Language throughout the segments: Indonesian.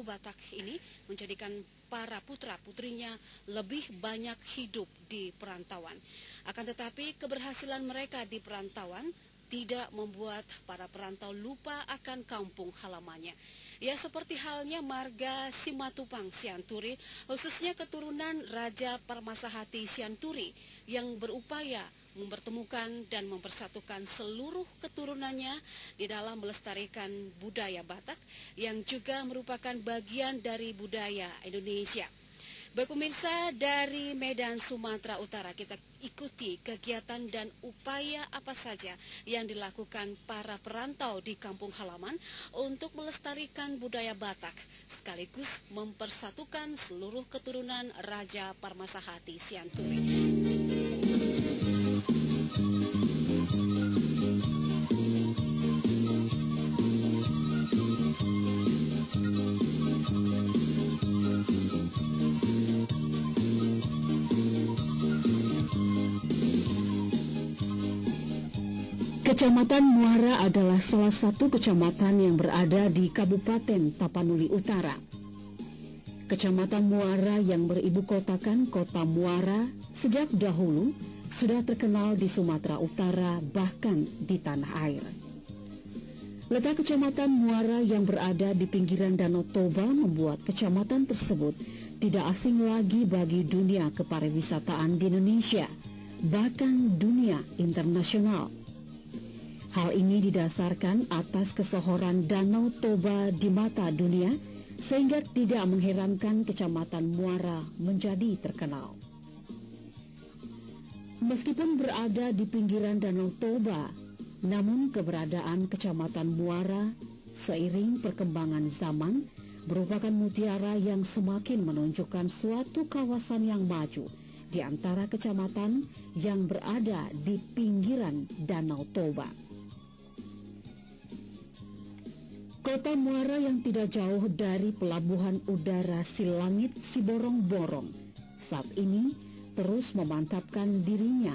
Batak ini menjadikan para putra-putrinya lebih banyak hidup di perantauan. Akan tetapi keberhasilan mereka di perantauan tidak membuat para perantau lupa akan kampung halamannya. Ya, seperti halnya marga Simatupang Sianturi, khususnya keturunan Raja Parmasahati Sianturi yang berupaya mempertemukan dan mempersatukan seluruh keturunannya di dalam melestarikan budaya Batak yang juga merupakan bagian dari budaya Indonesia. Baik pemirsa, dari Medan, Sumatera Utara, kita ikuti kegiatan dan upaya apa saja yang dilakukan para perantau di kampung halaman untuk melestarikan budaya Batak, sekaligus mempersatukan seluruh keturunan Raja Parmasahati Sianturi. Kecamatan Muara adalah salah satu kecamatan yang berada di Kabupaten Tapanuli Utara. Kecamatan Muara yang beribu kotakan kota Muara sejak dahulu sudah terkenal di Sumatera Utara bahkan di tanah air. Letak Kecamatan Muara yang berada di pinggiran Danau Toba membuat kecamatan tersebut tidak asing lagi bagi dunia kepariwisataan di Indonesia, bahkan dunia internasional. Hal ini didasarkan atas kesohoran Danau Toba di mata dunia, sehingga tidak mengherankan Kecamatan Muara menjadi terkenal. Meskipun berada di pinggiran Danau Toba, namun keberadaan Kecamatan Muara seiring perkembangan zaman merupakan mutiara yang semakin menunjukkan suatu kawasan yang maju di antara kecamatan yang berada di pinggiran Danau Toba. Kota Muara yang tidak jauh dari pelabuhan udara Silangit Siborong-Borong saat ini terus memantapkan dirinya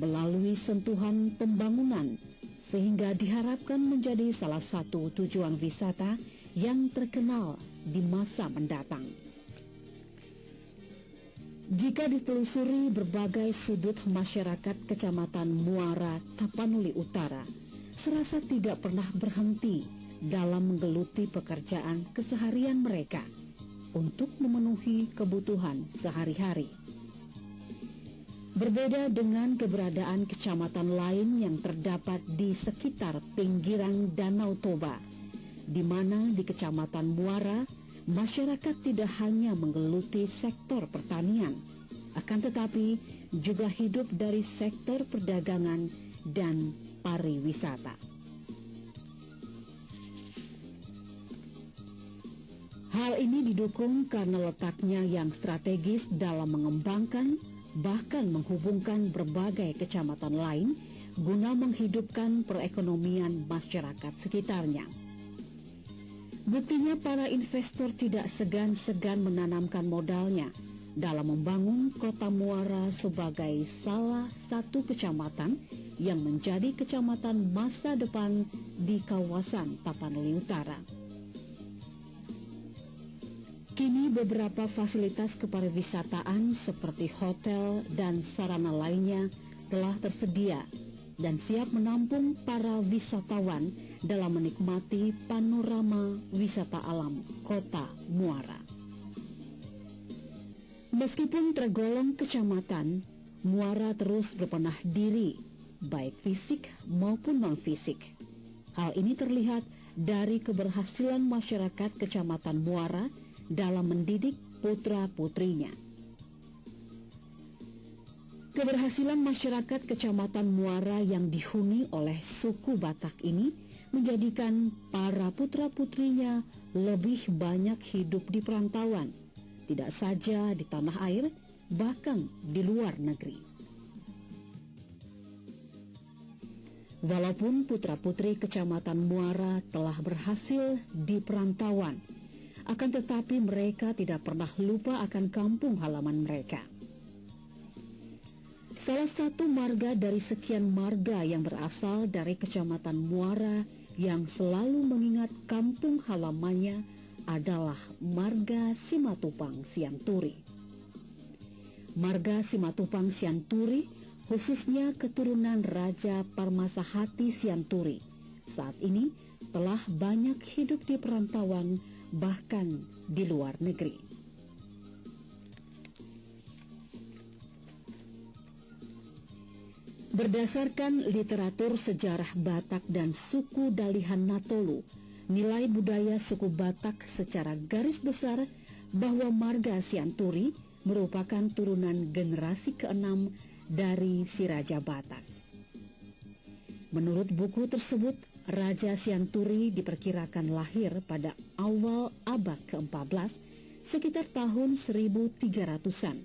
melalui sentuhan pembangunan sehingga diharapkan menjadi salah satu tujuan wisata yang terkenal di masa mendatang. Jika ditelusuri berbagai sudut masyarakat Kecamatan Muara Tapanuli Utara, serasa tidak pernah berhenti dalam menggeluti pekerjaan keseharian mereka untuk memenuhi kebutuhan sehari-hari. Berbeda dengan keberadaan kecamatan lain yang terdapat di sekitar pinggiran Danau Toba, di mana di Kecamatan Muara, masyarakat tidak hanya menggeluti sektor pertanian, akan tetapi juga hidup dari sektor perdagangan dan pariwisata. Hal ini didukung karena letaknya yang strategis dalam mengembangkan bahkan menghubungkan berbagai kecamatan lain guna menghidupkan perekonomian masyarakat sekitarnya. Buktinya para investor tidak segan-segan menanamkan modalnya dalam membangun kota Muara sebagai salah satu kecamatan yang menjadi kecamatan masa depan di kawasan Tapanuli Utara. Kini beberapa fasilitas kepariwisataan seperti hotel dan sarana lainnya telah tersedia dan siap menampung para wisatawan dalam menikmati panorama wisata alam kota Muara. Meskipun tergolong kecamatan, Muara terus berbenah diri, baik fisik maupun non-fisik. Hal ini terlihat dari keberhasilan masyarakat Kecamatan Muara dalam mendidik putra-putrinya. Keberhasilan masyarakat Kecamatan Muara yang dihuni oleh suku Batak ini menjadikan para putra-putrinya lebih banyak hidup di perantauan, tidak saja di tanah air, bahkan di luar negeri. Walaupun putra-putri Kecamatan Muara telah berhasil di perantauan, akan tetapi mereka tidak pernah lupa akan kampung halaman mereka. Salah satu marga dari sekian marga yang berasal dari Kecamatan Muara yang selalu mengingat kampung halamannya adalah marga Simatupang Sianturi. Marga Simatupang Sianturi khususnya keturunan Raja Parmasahati Sianturi saat ini telah banyak hidup di perantauan bahkan di luar negeri. Berdasarkan literatur sejarah Batak dan suku Dalihan Natolu, nilai budaya suku Batak secara garis besar bahwa marga Sianturi merupakan turunan generasi ke-6 dari si Raja Batak. Menurut buku tersebut, Raja Sianturi diperkirakan lahir pada awal abad ke-14 sekitar tahun 1300-an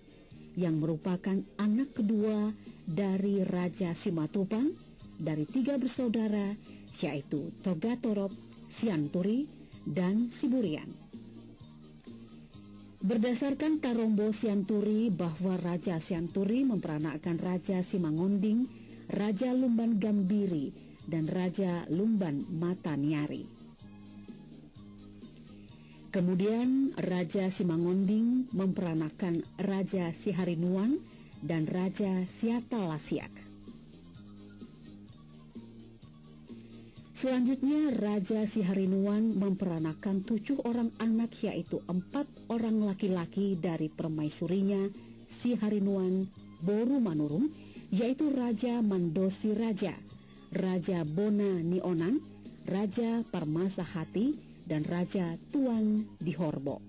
yang merupakan anak kedua dari Raja Simatupang dari 3 bersaudara yaitu Togatorop, Sianturi, dan Siburian. Berdasarkan Tarombo Sianturi bahwa Raja Sianturi memperanakkan Raja Simangonding, Raja Lumban Gambiri, dan Raja Lumban Matanyari. Kemudian Raja Simangonding memperanakkan Raja Siharinuan dan Raja Siatalasiak. Selanjutnya Raja Siharinuan memperanakkan 7 orang anak yaitu 4 orang laki-laki dari permaisurinya Siharinuan Boru Manurum yaitu Raja Mandosi Raja, Raja Bona Nionan, Raja Parmasahati, dan Raja Tuan Dihorbo.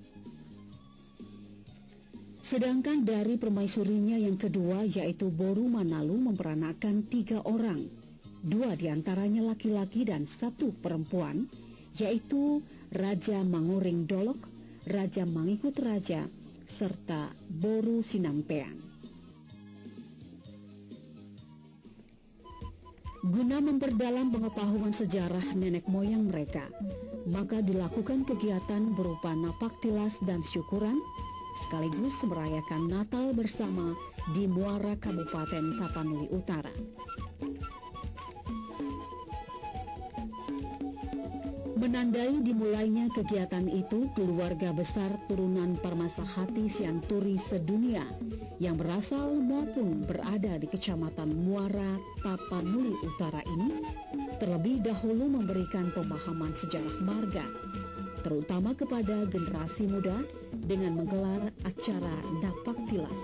Sedangkan dari permaisurinya yang kedua yaitu Boru Manalu memperanakkan 3 orang, 2 diantaranya laki-laki dan 1 perempuan, yaitu Raja Manguring Dolok, Raja Mangikut Raja, serta Boru Sinampean. Guna memperdalam pengetahuan sejarah nenek moyang mereka, maka dilakukan kegiatan berupa napak tilas dan syukuran, sekaligus merayakan Natal bersama di Muara Kabupaten Tapanuli Utara. Menandai dimulainya kegiatan itu, keluarga besar turunan Parmasahati Sianturi sedunia yang berasal maupun berada di Kecamatan Muara Tapanuli Utara ini terlebih dahulu memberikan pemahaman sejarah marga, terutama kepada generasi muda dengan menggelar acara napak tilas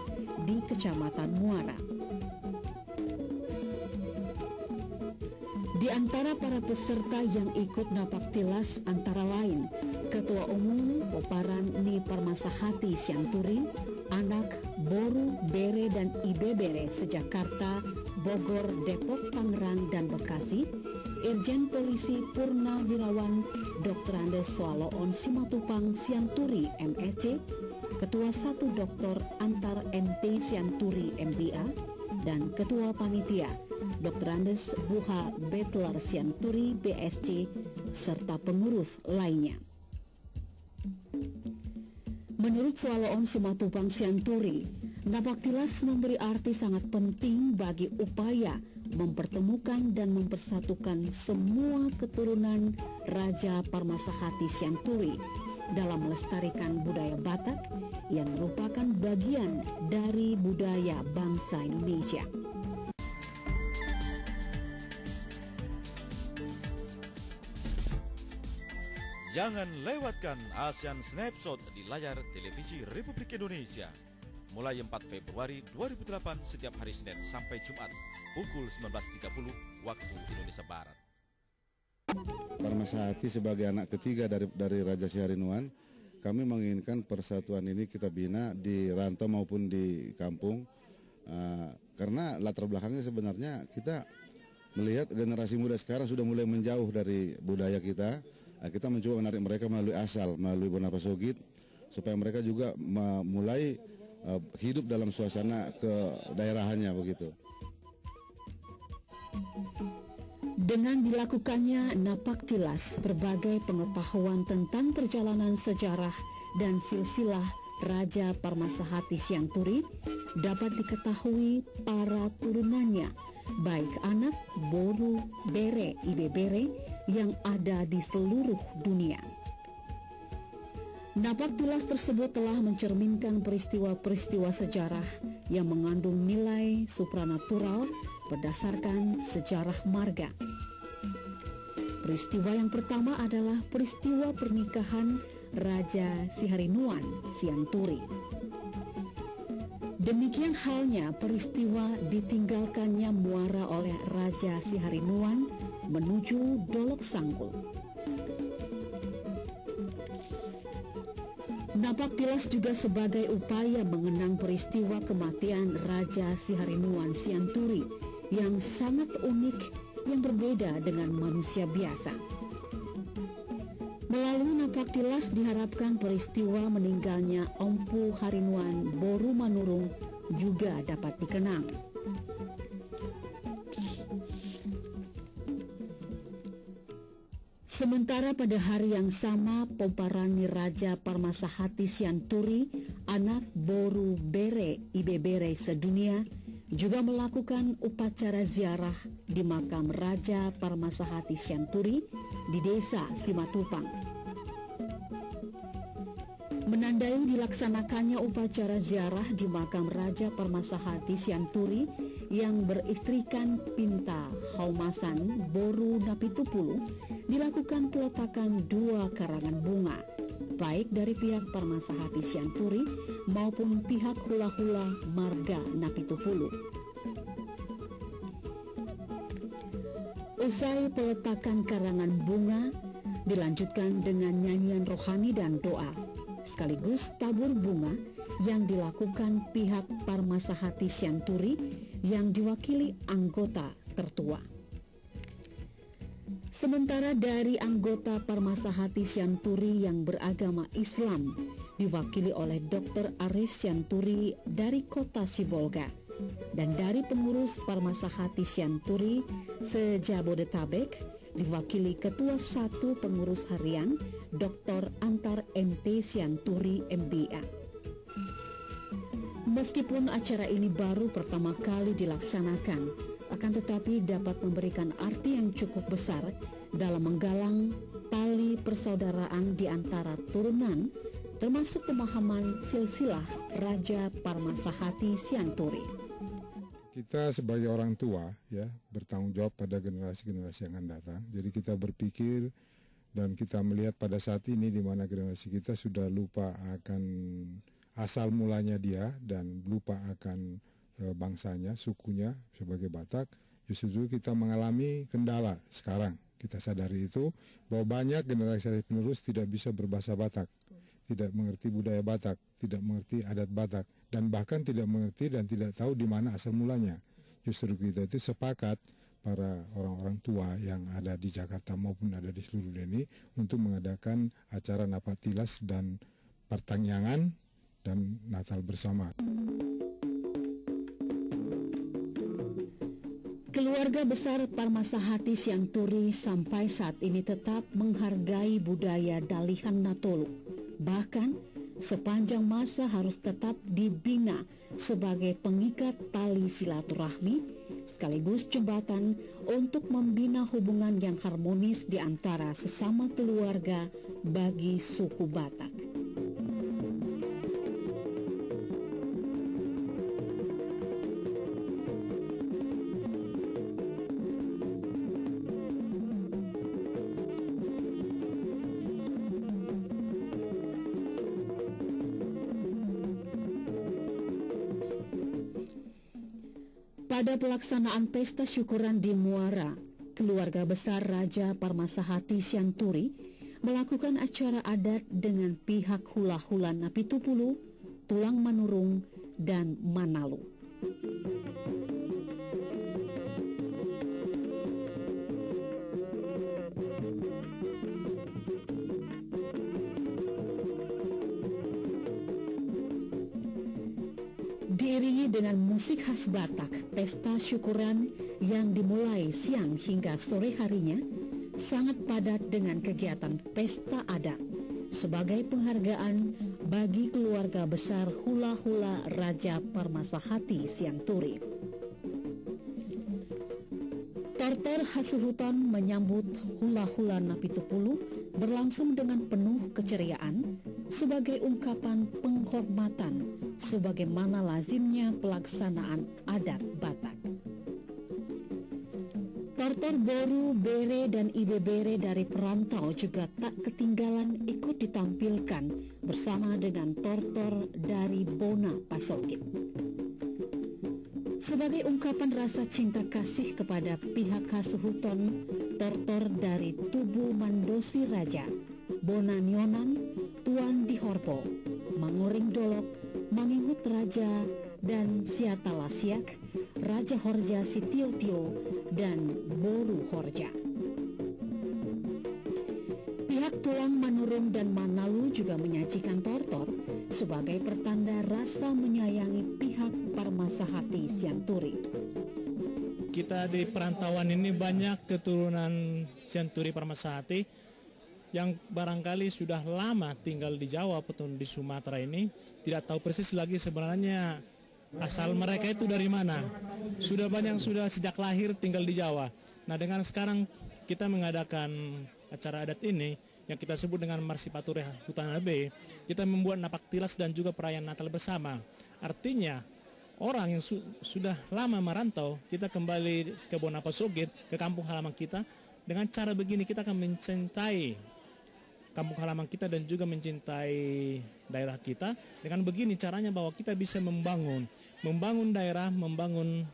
di Kecamatan Muara. Di antara para peserta yang ikut napak tilas antara lain Ketua Umum Poparan Ni Parmasahati Sianturi, anak Boru, Bere, dan Ibe Bere seJakarta, Bogor, Depok, Tangerang, dan Bekasi, Irjen Polisi Purnawirawan Dr. Andes Soaloon Simatupang Sianturi MSC, Ketua 1 Dr. Antar MT Sianturi MBA, dan Ketua Panitia Dr. Andes Buha Betler Sianturi BSC, serta pengurus lainnya. Menurut Soaloon Simatupang Sianturi, napak tilas memberi arti sangat penting bagi upaya mempertemukan dan mempersatukan semua keturunan Raja Parmasahati Sianturi dalam melestarikan budaya Batak yang merupakan bagian dari budaya bangsa Indonesia. Jangan lewatkan ASEAN Snapshot di layar televisi Republik Indonesia. Mulai 4 Februari 2008 setiap hari Senin sampai Jumat pukul 19.30 waktu Indonesia Barat. Parmasahati sebagai anak ketiga dari Raja Siharinuan, kami menginginkan persatuan ini kita bina di rantau maupun di kampung. Karena latar belakangnya sebenarnya kita melihat generasi muda sekarang sudah mulai menjauh dari budaya kita. Kita mencoba menarik mereka melalui asal, melalui Bonapasogit, supaya mereka juga mulai hidup dalam suasana kedaerahannya begitu. Dengan dilakukannya napak tilas, berbagai pengetahuan tentang perjalanan sejarah dan silsilah Raja Parmasahati Sianturi dapat diketahui para turunannya, baik anak, Boru, Bere, Ibe Bere yang ada di seluruh dunia. Napaktilas tersebut telah mencerminkan peristiwa-peristiwa sejarah yang mengandung nilai supranatural berdasarkan sejarah marga. Peristiwa yang pertama adalah peristiwa pernikahan Raja Siharinuan Sianturi. Demikian halnya peristiwa ditinggalkannya muara oleh Raja Siharinuan menuju Dolok Sangkul. Napaktilas juga sebagai upaya mengenang peristiwa kematian Raja Siharinuan Sianturi yang sangat unik yang berbeda dengan manusia biasa. Melalui napaktilas diharapkan peristiwa meninggalnya Empu Harinuan Boru Manurung juga dapat dikenang. Sementara pada hari yang sama, Pomparani Raja Parmasahati Sianturi, anak Boru Bere Ibebere sedunia, juga melakukan upacara ziarah di makam Raja Parmasahati Sianturi di desa Simatupang. Menandai dilaksanakannya upacara ziarah di makam Raja Parmasahati Sianturi yang beristrikan Pinta Haumasan Boru Napitupulu, dilakukan peletakan 2 karangan bunga, baik dari pihak Parmasahati Sianturi maupun pihak hula-hula marga Napitupulu. Usai peletakan karangan bunga, dilanjutkan dengan nyanyian rohani dan doa, sekaligus tabur bunga yang dilakukan pihak Parmasahati Sianturi yang diwakili anggota tertua. Sementara dari anggota Parmasahati Sianturi yang beragama Islam diwakili oleh Dr. Arif Sianturi dari kota Sibolga, dan dari pengurus Parmasahati Sianturi se-Jabodetabek diwakili Ketua 1 Pengurus Harian Dr. Antar MT Sianturi MBA. Meskipun acara ini baru pertama kali dilaksanakan, akan tetapi dapat memberikan arti yang cukup besar dalam menggalang tali persaudaraan di antara turunan, termasuk pemahaman silsilah Raja Parmasahati Sianturi. Kita sebagai orang tua ya bertanggung jawab pada generasi-generasi yang akan datang. Jadi kita berpikir dan kita melihat pada saat ini di mana generasi kita sudah lupa akan asal mulanya dia dan lupa akan bangsanya, sukunya sebagai Batak. Justru kita mengalami kendala sekarang. Kita sadari itu bahwa banyak generasi penerus tidak bisa berbahasa Batak, tidak mengerti budaya Batak, tidak mengerti adat Batak, dan bahkan tidak mengerti dan tidak tahu di mana asal mulanya. Justru kita itu sepakat para orang-orang tua yang ada di Jakarta maupun ada di seluruh dunia ini untuk mengadakan acara napaktilas dan pertanyaan dan Natal bersama. Keluarga besar Parmasahati Sianturi sampai saat ini tetap menghargai budaya Dalihan Natolu. Bahkan sepanjang masa harus tetap dibina sebagai pengikat tali silaturahmi sekaligus jembatan untuk membina hubungan yang harmonis di antara sesama keluarga bagi suku Batak. Pada pelaksanaan pesta syukuran di Muara, keluarga besar Raja Parmasahati Sianturi melakukan acara adat dengan pihak hula-hula Napitupulu, Tulang Manurung, dan Manalu. Diiringi dengan musik khas Batak, pesta syukuran yang dimulai siang hingga sore harinya sangat padat dengan kegiatan pesta adat sebagai penghargaan bagi keluarga besar hula-hula Raja Parmasahati Sianturi. Tortor Hasuhuton menyambut hula-hula Napitupulu berlangsung dengan penuh keceriaan sebagai ungkapan penghormatan sebagaimana lazimnya pelaksanaan adat Batak. Tortor Boru, Bere, dan Ibe Bere dari perantau juga tak ketinggalan ikut ditampilkan bersama dengan tortor dari Bona Pasogit. Sebagai ungkapan rasa cinta kasih kepada pihak Kasuhuton, tortor dari Tubu Mandosi Raja, Bona Nyonan, Tuan Dihorpo, Manguring Dolok, Mangingut Raja, dan Siatalasiak, Raja Horja Sitio-tio, dan Boru Horja. Pihak Tulang Manurung dan Manalu juga menyajikan tortor sebagai pertanda rasa menyayangi pihak Parmasahati Sianturi. Kita di perantauan ini banyak keturunan Sianturi Parmasahati yang barangkali sudah lama tinggal di Jawa atau di Sumatera ini, tidak tahu persis lagi sebenarnya asal mereka itu dari mana. Sudah banyak sudah sejak lahir tinggal di Jawa. Nah, dengan sekarang kita mengadakan acara adat ini yang kita sebut dengan Marsipature Hutanabe, kita membuat napak tilas dan juga perayaan Natal bersama. Artinya orang yang sudah lama merantau, kita kembali ke Bona Pasogit, ke kampung halaman kita. Dengan cara begini kita akan mencintai kampung halaman kita dan juga mencintai daerah kita. Dengan begini caranya bahwa kita bisa membangun daerah, membangun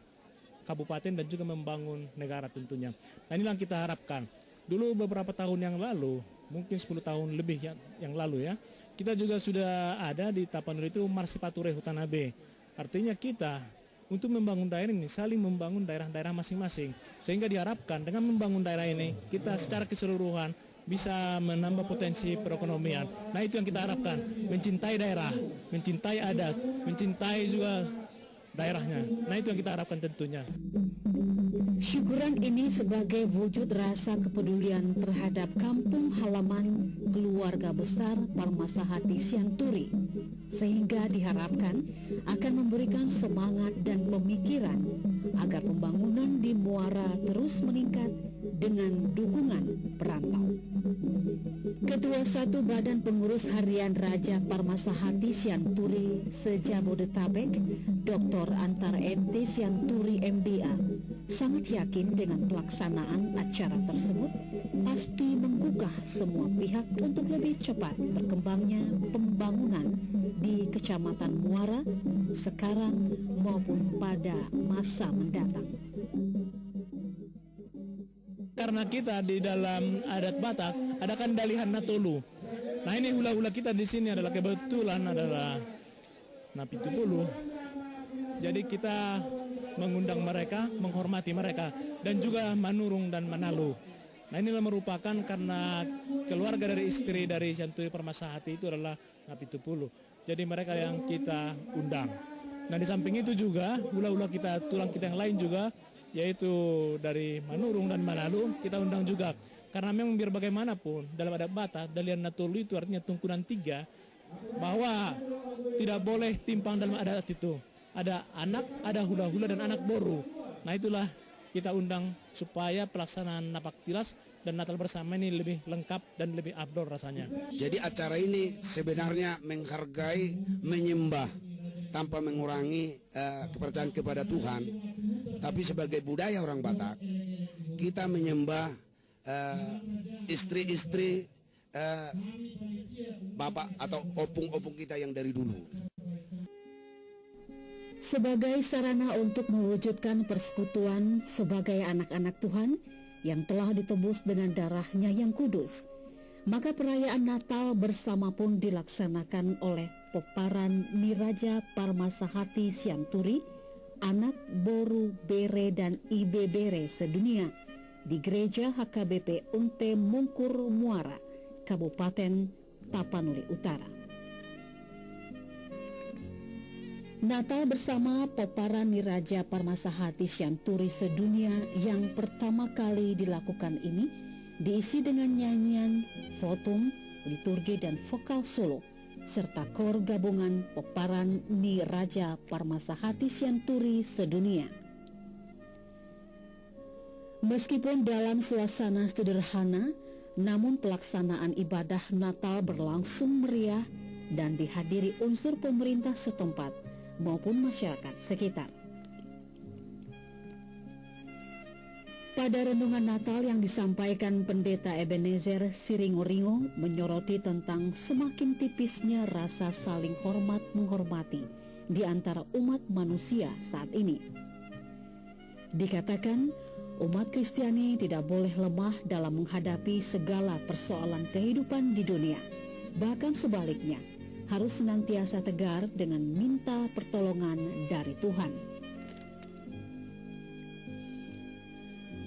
kabupaten dan juga membangun negara tentunya. Nah, inilah yang kita harapkan. Dulu beberapa tahun yang lalu, mungkin 10 tahun lebih yang lalu ya, kita juga sudah ada di Tapanuli itu Marsipature Hutanabe. Artinya kita untuk membangun daerah ini saling membangun daerah-daerah masing-masing. Sehingga diharapkan dengan membangun daerah ini kita secara keseluruhan bisa menambah potensi perekonomian. Nah, itu yang kita harapkan, mencintai daerah, mencintai adat, mencintai juga daerahnya. Nah, itu yang kita harapkan tentunya. Syukuran ini sebagai wujud rasa kepedulian terhadap kampung halaman keluarga besar Parmasahati Sianturi, sehingga diharapkan akan memberikan semangat dan pemikiran agar pembangunan di Muara terus meningkat dengan dukungan perantau. Ketua Satu Badan Pengurus Harian Raja Parmasahati Sianturi se-Jabodetabek, Dr. Antar MT Sianturi MDA, sangat yakin dengan pelaksanaan acara tersebut pasti menggugah semua pihak untuk lebih cepat berkembangnya pembangunan di Kecamatan Muara sekarang maupun pada masa mendatang. Karena kita di dalam adat Batak ada kandalihan Natolu. Nah, ini hula-hula kita di sini adalah kebetulan adalah Napitupulu. Jadi kita mengundang mereka, menghormati mereka, dan juga Manurung dan Manalu. Nah, inilah merupakan karena keluarga dari istri dari Sianturi Parmasahati itu adalah Napitupulu. Jadi mereka yang kita undang. Nah, di samping itu juga hula-hula kita, tulang kita yang lain juga, yaitu dari Manurung dan Manalu, kita undang juga. Karena memang biar bagaimanapun dalam adat Batak, dalian Natolu itu artinya tungkunan 3, bahwa tidak boleh timpang dalam adat itu. Ada anak, ada hula-hula dan anak boru. Nah, itulah kita undang supaya pelaksanaan napak tilas dan Natal bersama ini lebih lengkap dan lebih afdol rasanya. Jadi acara ini sebenarnya menghargai, menyembah tanpa mengurangi kepercayaan kepada Tuhan. Tapi sebagai budaya orang Batak, kita menyembah istri-istri bapak atau opung-opung kita yang dari dulu. Sebagai sarana untuk mewujudkan persekutuan sebagai anak-anak Tuhan yang telah ditebus dengan darahnya yang kudus, maka perayaan Natal bersama pun dilaksanakan oleh Poparan Niraja Parmasahati Sianturi, anak Boru, Bere, dan Ibe Bere sedunia di Gereja HKBP Unte Mungkur Muara, Kabupaten Tapanuli Utara. Natal bersama Poparan Niraja Parmasahati Sianturi sedunia yang pertama kali dilakukan ini diisi dengan nyanyian, fotum, liturgi, dan vokal solo, serta kor gabungan Poparan Niraja Parmasahati Sianturi sedunia. Meskipun dalam suasana sederhana, Namun pelaksanaan ibadah Natal berlangsung meriah dan dihadiri unsur pemerintah setempat maupun masyarakat sekitar. Pada renungan Natal yang disampaikan Pendeta Ebenezer Siringo-Ringo menyoroti tentang semakin tipisnya rasa saling hormat-menghormati di antara umat manusia saat ini. Dikatakan, umat Kristiani tidak boleh lemah dalam menghadapi segala persoalan kehidupan di dunia. Bahkan sebaliknya, harus senantiasa tegar dengan minta pertolongan dari Tuhan.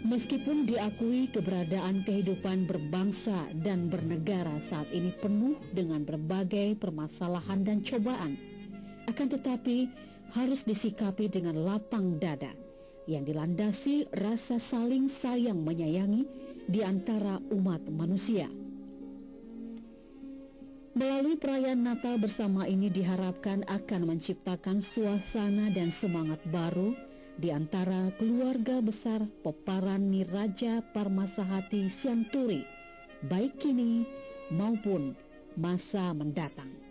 Meskipun diakui keberadaan kehidupan berbangsa dan bernegara saat ini penuh dengan berbagai permasalahan dan cobaan, akan tetapi harus disikapi dengan lapang dada yang dilandasi rasa saling sayang menyayangi di antara umat manusia. Melalui perayaan Natal bersama ini diharapkan akan menciptakan suasana dan semangat baru di antara keluarga besar Peparan Niraja Parmasahati Sianturi, baik kini maupun masa mendatang.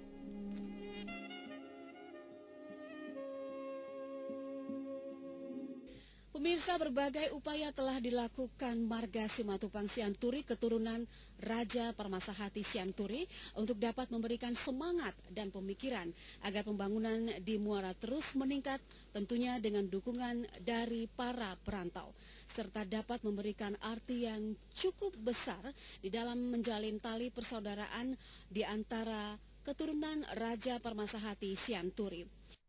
Pemirsa, berbagai upaya telah dilakukan marga Simatupang Sianturi keturunan Raja Parmasahati Sianturi untuk dapat memberikan semangat dan pemikiran agar pembangunan di Muara terus meningkat, tentunya dengan dukungan dari para perantau, serta dapat memberikan arti yang cukup besar di dalam menjalin tali persaudaraan di antara keturunan Raja Parmasahati Sianturi.